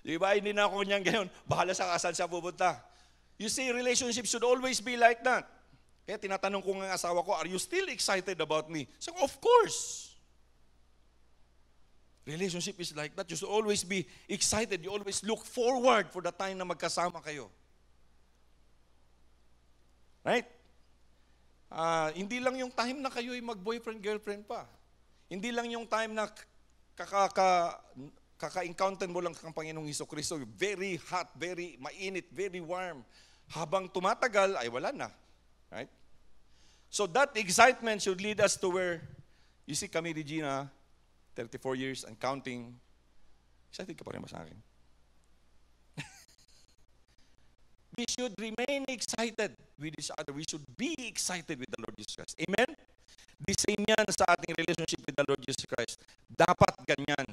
Yung iba, hindi na ako niyang gayon. Bahala sa kasal siya pupunta. You see, relationship should always be like that. Kaya tinatanong ko ng asawa ko, are you still excited about me? So, of course. Relationship is like that. You should always be excited. You always look forward for the time na magkasama kayo. Right? Hindi lang yung time na kayo ay mag-boyfriend, girlfriend pa. Hindi lang yung time na kaka-encounter mo lang kang Panginoong Jesucristo. Very hot, very mainit, very warm. Habang tumatagal, ay wala na. Right? So that excitement should lead us to where, you see kami ni Gina, 34 years and counting, Excited ka pa rin ba sa akin? We should remain excited with each other. We should be excited with the Lord Jesus Christ. Amen? The same yan sa ating relationship with the Lord Jesus Christ. Dapat ganyan.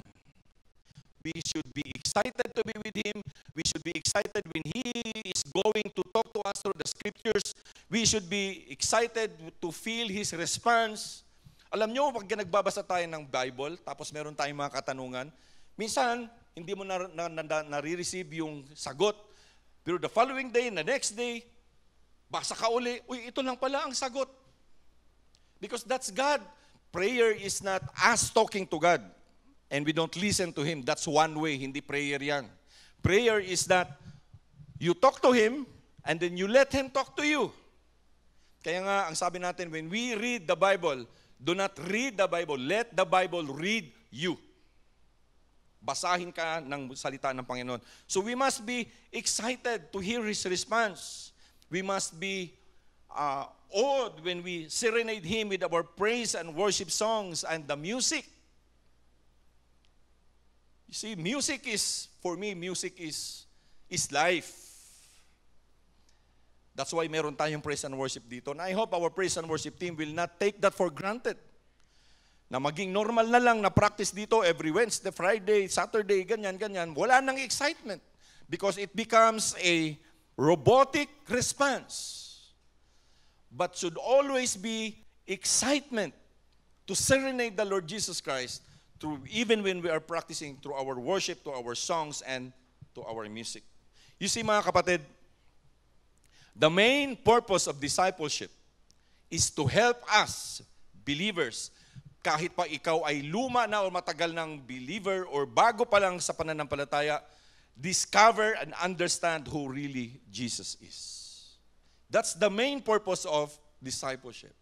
We should be excited to be with Him. We should be excited when He is going to talk to us through the Scriptures. We should be excited to feel His response. Alam nyo, pag nagbabasa tayo ng Bible, tapos meron tayong mga katanungan, minsan, hindi mo nare-receive yung sagot. Pero the following day, the next day, basa ka uli, uy, ito lang pala ang sagot. Because that's God. Prayer is not us talking to God. And we don't listen to Him. That's one way, hindi prayer yan. Prayer is that you talk to Him and then you let Him talk to you. Kaya nga, ang sabi natin, when we read the Bible, do not read the Bible. Let the Bible read you. Basahin ka ng salita ng Panginoon. So we must be excited to hear His response. We must be awed when we serenade Him with our praise and worship songs and the music. You see, music is, for me, music is life. That's why meron tayong praise and worship dito. And I hope our praise and worship team will not take that for granted. Na maging normal na lang na practice dito every Wednesday, Friday, Saturday, ganyan. Wala nang excitement. Because it becomes a robotic response. But should always be excitement to serenade the Lord Jesus Christ even when we are practicing through our worship, to our songs, and to our music. You see, mga kapatid, the main purpose of discipleship is to help us, believers, kahit pa ikaw ay luma na o matagal ng believer or bago pa lang sa pananampalataya, discover and understand who really Jesus is. That's the main purpose of discipleship.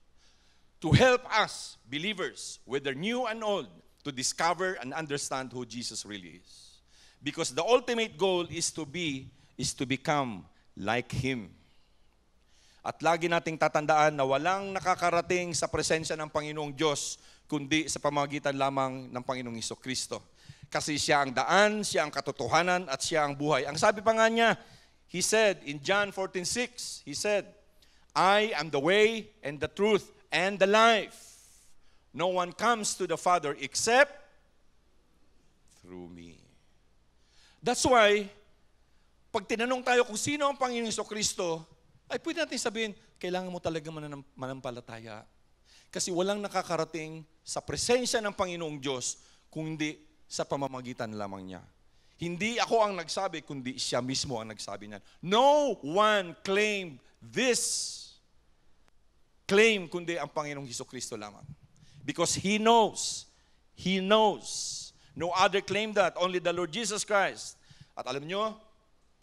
To help us, believers, whether new and old, to discover and understand who Jesus really is. Because the ultimate goal is to become like Him. At lagi nating tatandaan na walang nakakarating sa presensya ng Panginoong Diyos kundi sa pamamagitan lamang ng Panginoong Hesukristo. Kasi Siya ang daan, Siya ang katotohanan, at Siya ang buhay. Ang sabi pa nga niya, He said in John 14:6, He said, I am the way and the truth and the life. No one comes to the Father except through me. That's why, pag tinanong tayo kung sino ang Panginoong Hesukristo, ay pwede natin sabihin, kailangan mo talaga manampalataya. Kasi walang nakakarating sa presensya ng Panginoong Diyos kung hindi sa pamamagitan lamang niya. Hindi ako ang nagsabi, kundi Siya mismo ang nagsabi niyan. No one claimed this claim kundi ang Panginoong Hesukristo lamang. Because He knows. He knows. No other claim that. Only the Lord Jesus Christ. At alam nyo,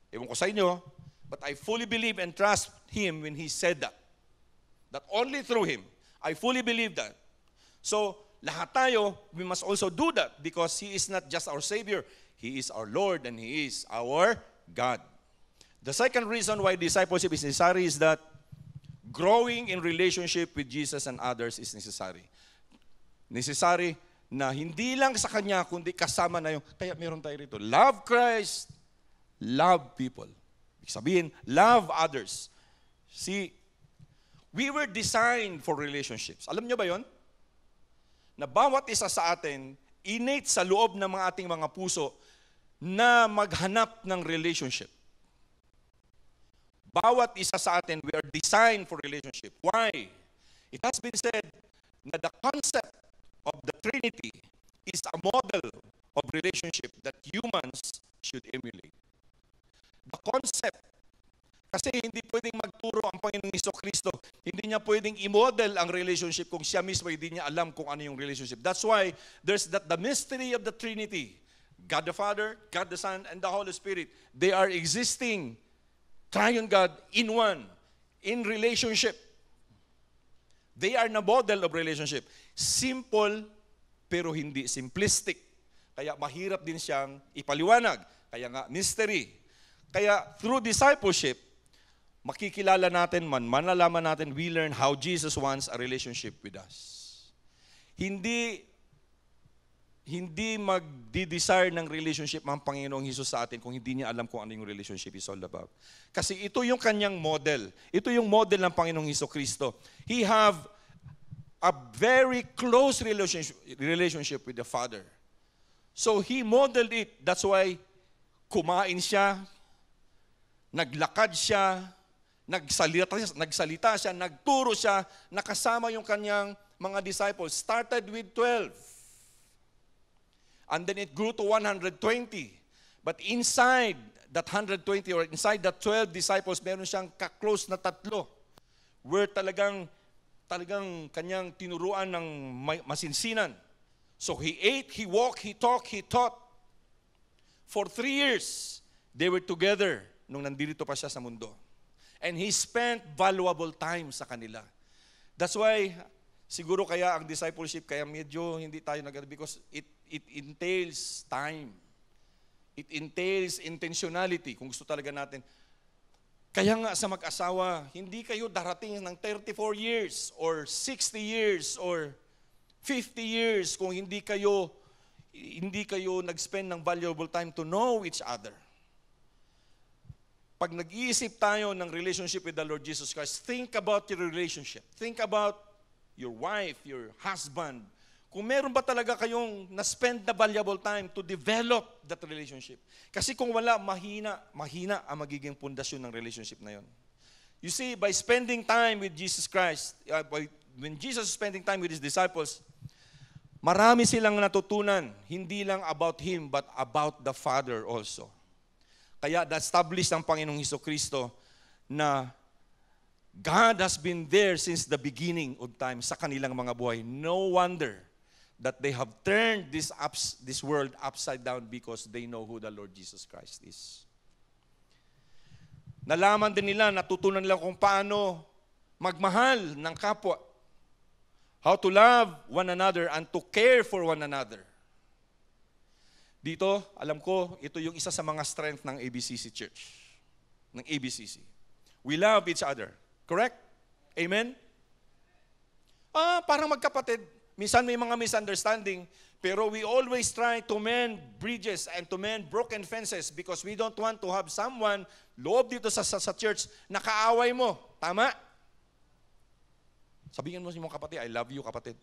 ewan ko sa inyo, but I fully believe and trust Him when He said that. That only through Him. I fully believe that. So, lahat tayo, we must also do that because He is not just our Savior. He is our Lord and He is our God. The second reason why discipleship is necessary is that growing in relationship with Jesus and others is necessary. Necessary na hindi lang sa Kanya, kundi kasama na yung, kaya meron tayo rito, love Christ, love people. Ibig sabihin, love others. See, we were designed for relationships. Alam nyo ba yon? Na bawat isa sa atin, innate sa loob ng mga ating mga puso na maghanap ng relationship. Bawat isa sa atin, we are designed for relationship. Why? It has been said na the concept of the Trinity is a model of relationship that humans should emulate. The concept, kasi hindi pwedeng magturo ang Panginoong Hesukristo, hindi niya pwedeng i-model ang relationship kung Siya mismo hindi niya alam kung ano yung relationship. That's why there's the mystery of the Trinity. God the Father, God the Son, and the Holy Spirit. They are existing, triune God in one, in relationship. They are the model of relationship. Simple, pero hindi simplistic. Kaya mahirap din siyang ipaliwanag. Kaya nga, mystery. Kaya through discipleship, makikilala natin, manalaman natin, we learn how Jesus wants a relationship with us. Hindi hindi magdi-desire ng relationship ang Panginoong Hesus sa atin kung hindi niya alam kung ano yung relationship is all about. Kasi ito yung kanyang model. Ito yung model ng Panginoong Hesukristo. He have a very close relationship with the Father. So he modeled it. That's why kumain siya, naglakad siya, nagsalita siya, nagturo siya, nakasama yung kanyang mga disciples. Started with 12. And then it grew to 120. But inside that 120 or inside that 12 disciples, meron siyang ka-close na 3. Where talagang kanyang tinuruan ng masinsinan. So he ate, he walked, he talked, he taught. For 3 years, they were together nung nandito pa siya sa mundo. And he spent valuable time sa kanila. That's why, siguro kaya ang discipleship, kaya medyo hindi tayo because it entails time. It entails intentionality, kung gusto talaga natin. Kaya nga sa mag-asawa, hindi kayo darating ng 34 years or 60 years or 50 years kung hindi kayo nag-spend ng valuable time to know each other. Pag nag-iisip tayo ng relationship with the Lord Jesus Christ, think about your relationship. Think about your wife, your husband. Kung meron ba talaga kayong na-spend na valuable time to develop that relationship. Kasi kung wala, mahina ang magiging pundasyon ng relationship na yon. You see, by spending time with Jesus Christ, when Jesus is spending time with His disciples, marami silang natutunan, hindi lang about Him, but about the Father also. Kaya na-establish ng Panginoong Hesukristo na God has been there since the beginning of time sa kanilang mga buhay. No wonder that they have turned this world upside down because they know who the Lord Jesus Christ is. Nalaman din nila, natutunan nila kung paano magmahal ng kapwa. How to love one another and to care for one another. Dito, alam ko, ito yung isa sa mga strength ng ABCC Church. Ng ABCC. We love each other. Correct? Amen? Parang magkapatid. Minsan may mga misunderstanding, pero we always try to mend bridges and to mend broken fences because we don't want to have someone loob dito sa church na kaaway mo. Tama? Sabihin mo sa mong kapatid, I love you, kapatid.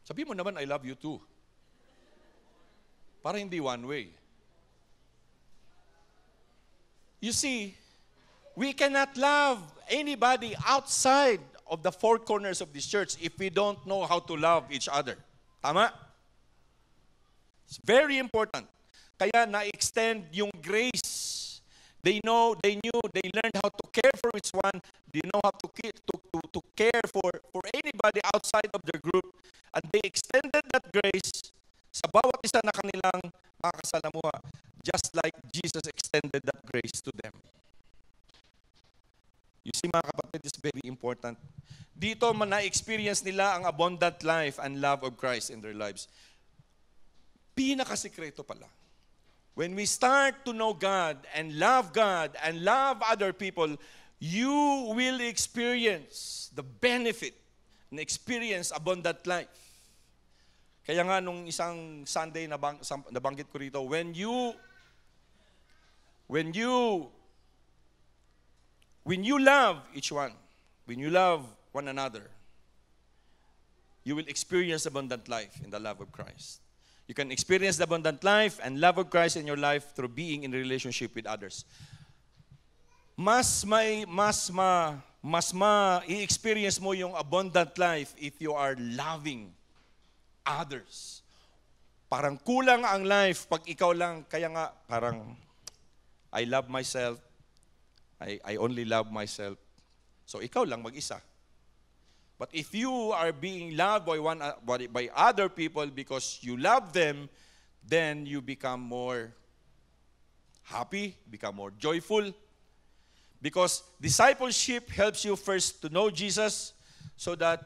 Sabihin mo naman, I love you too. Para hindi one way. You see, we cannot love anybody outside of the four corners of this church if we don't know how to love each other. Tama? It's very important. Kaya na-extend yung grace. They knew, they learned how to care for each one. They know how to care for anybody outside of their group. And they extended that grace sa bawat isa na kanilang mga kasalamuha, just like Jesus extended that grace to them. You see, mga kapatid, is very important. Dito na-experience nila ang abundant life and love of Christ in their lives. Pinakasikreto pala. When we start to know God and love other people, you will experience the benefit and experience abundant life. Kaya nga nung isang Sunday nabanggit ko rito, when you love each one, when you love one another, you will experience abundant life in the love of Christ. You can experience the abundant life and love of Christ in your life through being in relationship with others. Mas i-experience mo yung abundant life if you are loving others. Parang kulang ang life pag ikaw lang, kaya nga parang I love myself, I only love myself. So ikaw lang mag-isa. But if you are being loved by other people because you love them, then you become more happy, become more joyful. Because discipleship helps you first to know Jesus so that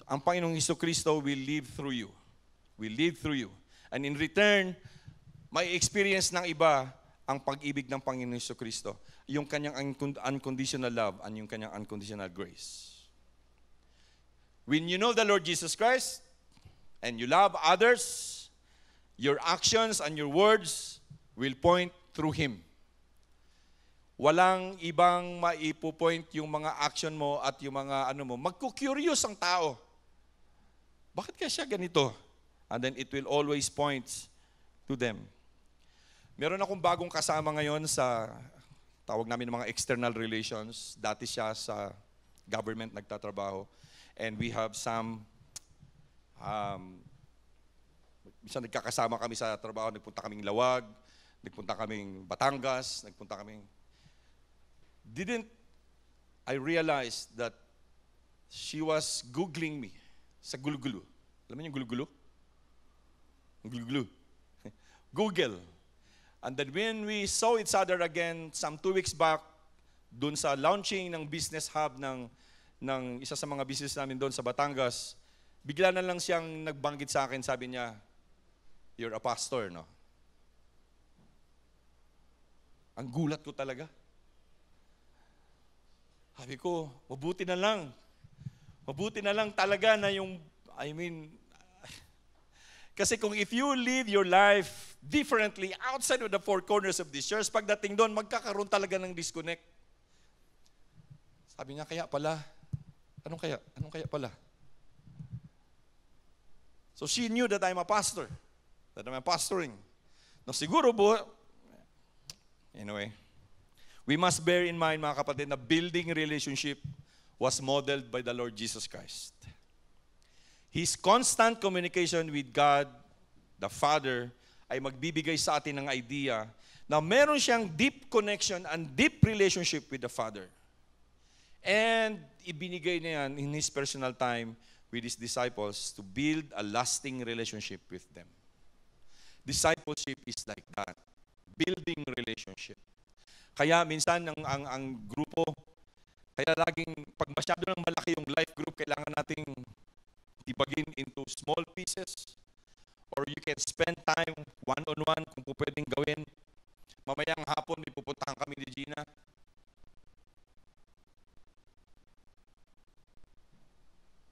ang Panginoong Hesukristo will live through you. Will live through you. And in return, may experience ng iba ang pag-ibig ng Panginoong Hesukristo. Yung kanyang unconditional love and yung kanyang unconditional grace. When you know the Lord Jesus Christ and you love others, your actions and your words will point through Him. Walang ibang maipo-point yung mga action mo at yung mga ano mo. Magku-curious ang tao. Bakit kaya siya ganito? And then it will always point to them. Meron akong bagong kasama ngayon sa, tawag namin mga external relations. Dati siya sa government nagtatrabaho. And we have some, minsan nagkakasama kami sa trabaho, nagpunta kaming Lawag, nagpunta kaming Batangas, nagpunta kaming... Didn't I realize that she was Googling me sa Gulugulu. Alam mo yung Gulugulu? Gulugulu. Google. And then when we saw each other again some 2 weeks back, dun sa launching ng business hub ng isa sa mga business namin doon sa Batangas, bigla na lang siyang nagbanggit sa akin, sabi niya, "You're a pastor, no?" Ang gulat ko talaga. Sabi ko, mabuti na lang. Mabuti na lang talaga na yung, kasi kung if you live your life differently outside of the four corners of this church, pagdating doon, magkakaroon talaga ng disconnect. Sabi niya, kaya pala, anong kaya pala? So she knew that I'm a pastor, that I'm pastoring. No, siguro po, anyway, we must bear in mind, mga kapatid, na building relationship was modeled by the Lord Jesus Christ. His constant communication with God, the Father, ay magbibigay sa atin ng idea na meron siyang deep connection and deep relationship with the Father. And ibinigay niya yan in His personal time with His disciples to build a lasting relationship with them. Discipleship is like that. Building relationship. Kaya minsan ang grupo, kaya laging pag masyado ng malaki yung life group, kailangan nating ibagin into small pieces. Or you can spend time one-on-one kung po pwedeng gawin. Mamayang hapon, may pupuntahan kami ni Gina.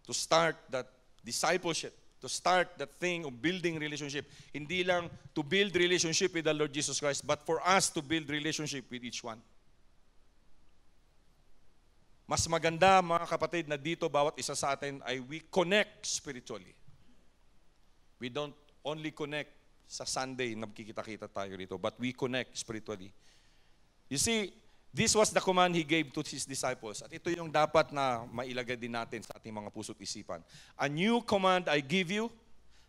To start that discipleship, to start that thing of building relationship. Hindi lang to build relationship with the Lord Jesus Christ, but for us to build relationship with each one. Mas maganda, mga kapatid, na dito bawat isa sa atin ay we connect spiritually. We don't only connect sa Sunday, nagkikita-kita tayo rito, but we connect spiritually. You see, this was the command He gave to His disciples. At ito yung dapat na mailagay din natin sa ating mga puso't isipan. A new command I give you,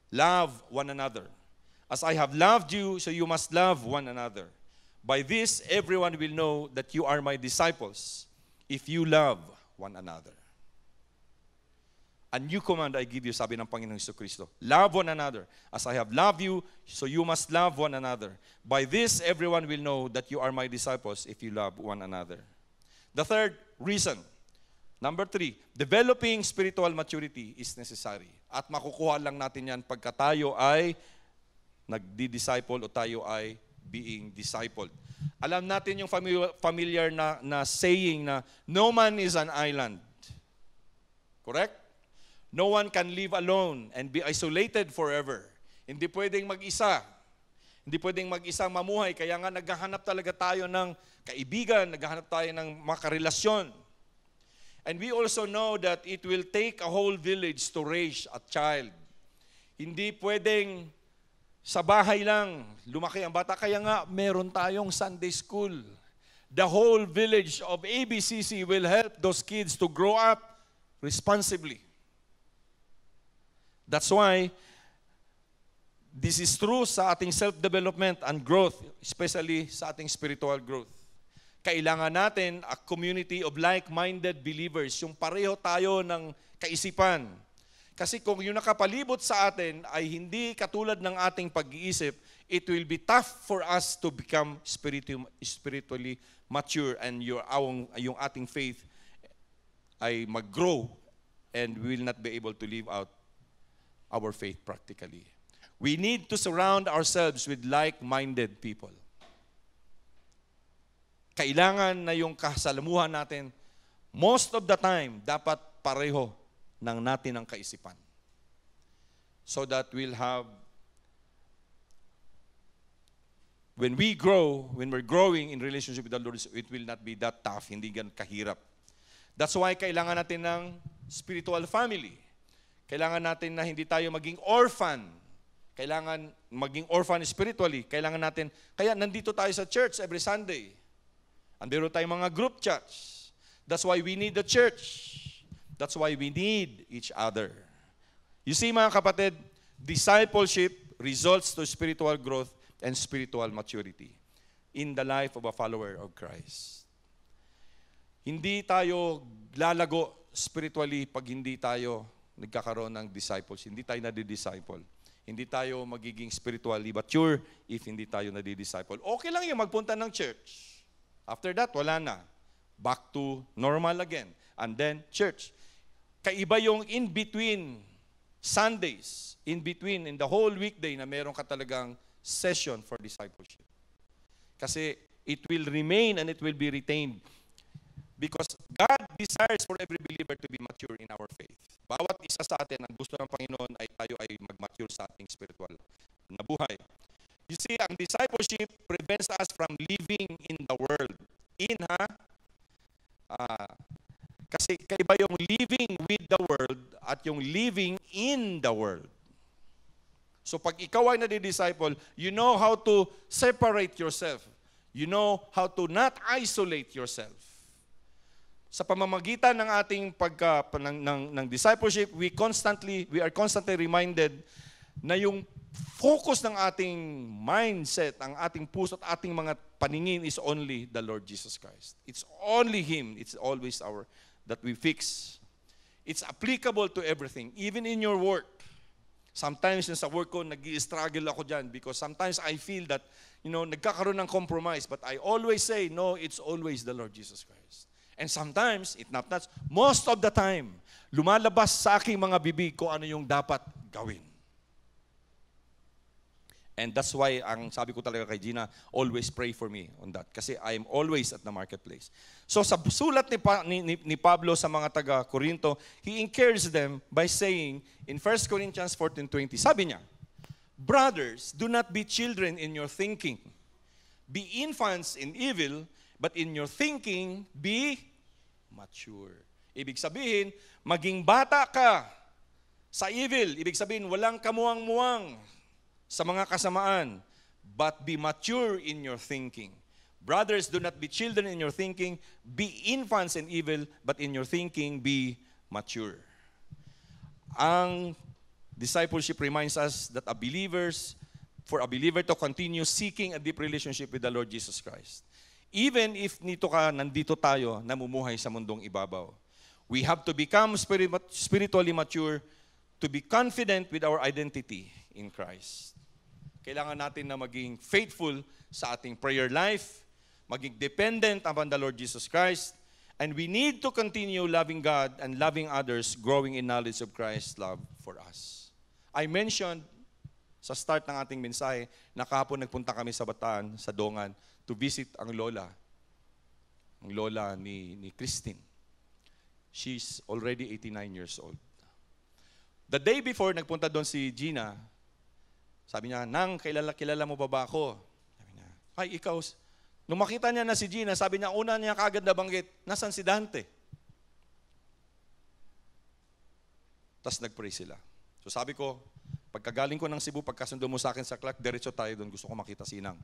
love one another. As I have loved you, so you must love one another. By this, everyone will know that you are my disciples, if you love one another. A new command I give you, sabi ng Panginoong Jesucristo. Love one another. As I have loved you, so you must love one another. By this, everyone will know that you are my disciples if you love one another. The third reason, number 3, developing spiritual maturity is necessary. At makukuha lang natin yan pagka tayo ay nagdi-disciple o tayo ay being discipled. Alam natin yung familiar na saying na no man is an island. Correct? No one can live alone and be isolated forever. Hindi pwedeng mag-isa. Hindi pwedeng mag-isang mamuhay. Kaya nga naghahanap talaga tayo ng kaibigan, naghahanap tayo ng makarelasyon. And we also know that it will take a whole village to raise a child. Hindi pwedeng sa bahay lang lumaki ang bata. Kaya nga meron tayong Sunday school. The whole village of ABCC will help those kids to grow up responsibly. That's why this is true sa ating self-development and growth, especially sa ating spiritual growth. Kailangan natin a community of like-minded believers, yung pareho tayo ng kaisipan. Kasi kung yung nakapalibot sa atin ay hindi katulad ng ating pag-iisip, it will be tough for us to become spiritually mature and yung ating faith ay mag-grow and we will not be able to live out our faith practically. We need to surround ourselves with like-minded people. Kailangan na yung kasalamuhan natin, most of the time, dapat pareho ng natin ang kaisipan. So that we'll have, when we're growing in relationship with the Lord, it will not be that tough, hindi gan kahirap. That's why kailangan natin ng spiritual family. Kailangan natin na hindi tayo maging orphan. Kailangan maging orphan spiritually. Kailangan natin, kaya nandito tayo sa church every Sunday. Andito tayong mga group chats. That's why we need the church. That's why we need each other. You see mga kapatid, discipleship results to spiritual growth and spiritual maturity in the life of a follower of Christ. Hindi tayo lalago spiritually pag hindi tayo nagkakaroon ng discipleship. Hindi tayo nadi-disciple. Hindi tayo magiging spiritually mature if hindi tayo nadi-disciple. Okay lang yung magpunta ng church. After that, wala na. Back to normal again. And then, church. Kaiba yung in-between Sundays, in-between, in the whole weekday na meron ka talagang session for discipleship. Kasi it will remain and it will be retained. Because God desires for every believer to be mature in our faith. Bawat isa sa atin, ang gusto ng Panginoon ay tayo ay mag-mature sa ating spiritual na buhay. You see, ang discipleship prevents us from living in the world. Kasi kaiba yung living with the world at yung living in the world. So pag ikaw ay nadi-disciple, you know how to separate yourself. You know how to not isolate yourself. Sa pamamagitan ng ating ng discipleship, we are constantly reminded na yung focus ng ating mindset, ang ating puso at ating mga paningin is only the Lord Jesus Christ. It's only Him. It's always that we fix. It's applicable to everything, even in your work. Sometimes sa work ko, nag-i-struggle ako dyan because sometimes I feel that, nagkakaroon ng compromise. But I always say, no, it's always the Lord Jesus Christ. And sometimes, most of the time, lumalabas sa aking mga bibig kung ano yung dapat gawin. And that's why, ang sabi ko talaga kay Gina, always pray for me on that. Kasi I am always at the marketplace. So sa sulat ni Pablo sa mga taga-Corinto, he encouraged them by saying, in 1 Corinthians 14:20, sabi niya, brothers, do not be children in your thinking. Be infants in evil, but in your thinking, be mature. Ibig sabihin, maging bata ka sa evil. Ibig sabihin, walang kamuang-muang sa mga kasamaan, but be mature in your thinking. Brothers, do not be children in your thinking. Be infants in evil, but in your thinking, be mature. Ang discipleship reminds us that for a believer to continue seeking a deep relationship with the Lord Jesus Christ. Even if nandito tayo, namumuhay sa mundong ibabaw. We have to become spiritually mature to be confident with our identity in Christ. Kailangan natin na maging faithful sa ating prayer life, maging dependent upon the Lord Jesus Christ, and we need to continue loving God and loving others, growing in knowledge of Christ's love for us. I mentioned sa start ng ating mensahe na kahapon nagpunta kami sa Bataan, sa Dongan, to visit ang lola ni Christine. She's already 89 years old. The day before, nagpunta doon si Gina. Sabi niya, Nang, kilala mo ba ako? Sabi niya, ay, ikaw. Nung makita niya na si Gina, sabi niya, una niya kagad nabanggit, nasan si Dante? Tapos nag-pray sila. So sabi ko, pagkagaling ko ng Cebu, pagkasundo mo sa akin sa Clark, diretso tayo doon, gusto ko makita si Inang.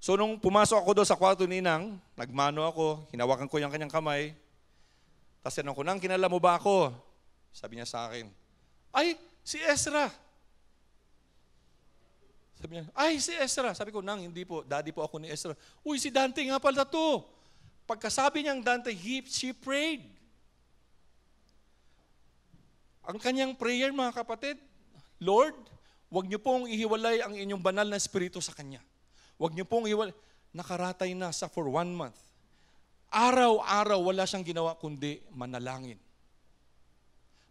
So nung pumasok ako doon sa kwarto ni Inang, nagmano ako, hinawakan ko yung kanyang kamay, tapos tinanong ko, Nang, kilala mo ba ako? Sabi niya sa akin, ay, si Ezra. Sabi niya, ay, si Ezra. Sabi ko, Nang, hindi po, daddy po ako ni Ezra. Uy, si Dante nga pala to. Pagkasabi niyang Dante, she prayed. Ang kanyang prayer, mga kapatid, Lord, huwag niyo pong ihiwalay ang inyong banal na espiritu sa Kanya. Huwag niyo pong ihiwalay. Nakaratay na for 1 month. Araw-araw, wala siyang ginawa kundi manalangin.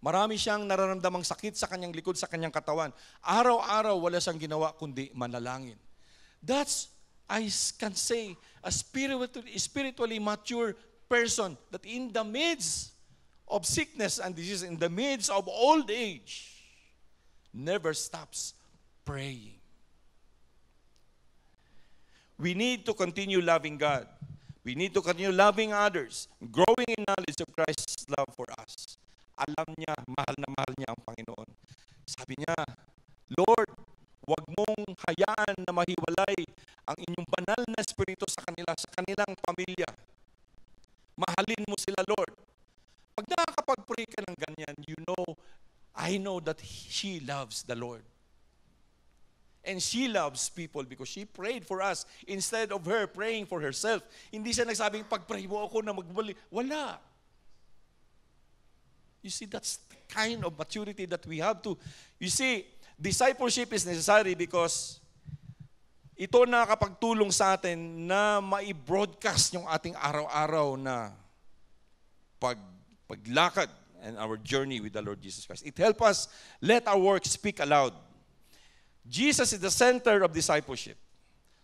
Marami siyang nararamdamang sakit sa kanyang likod, sa kanyang katawan. Araw-araw, wala siyang ginawa kundi manalangin. That's, I can say, a spiritually mature person that in the midst of sickness and disease, in the midst of old age, never stops praying. We need to continue loving God. We need to continue loving others, growing in knowledge of Christ's love for us. Alam niya, mahal na mahal niya ang Panginoon. Sabi niya, Lord, huwag mong hayaan na mahiwalay ang inyong banal na espiritu sa kanila, sa kanilang pamilya. Mahalin mo sila, Lord. Pag nakakapag-pray ka ng ganyan, I know that she loves the Lord. And she loves people because she prayed for us instead of her praying for herself. Hindi siya nagsabing, pag-pray mo ako na magbalik. Wala. You see, that's the kind of maturity that we have to. You see, discipleship is necessary because ito nakakapagtulong sa atin na mai-broadcast yung ating araw-araw na paglakad and our journey with the Lord Jesus Christ. It helps us let our work speak aloud. Jesus is the center of discipleship.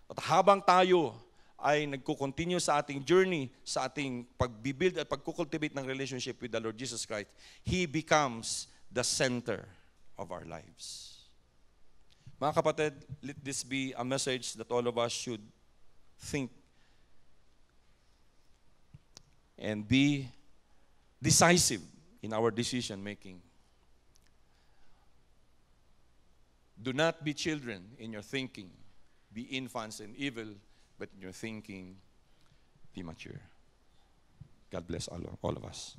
At habang tayo ay nagko-continue sa ating journey, sa ating pagbibuild at pagkukultivate ng relationship with the Lord Jesus Christ, He becomes the center of our lives. Mga kapatid, let this be a message that all of us should think and be decisive in our decision making. Do not be children in your thinking. Be infants in evil, but in your thinking, be mature. God bless all of us.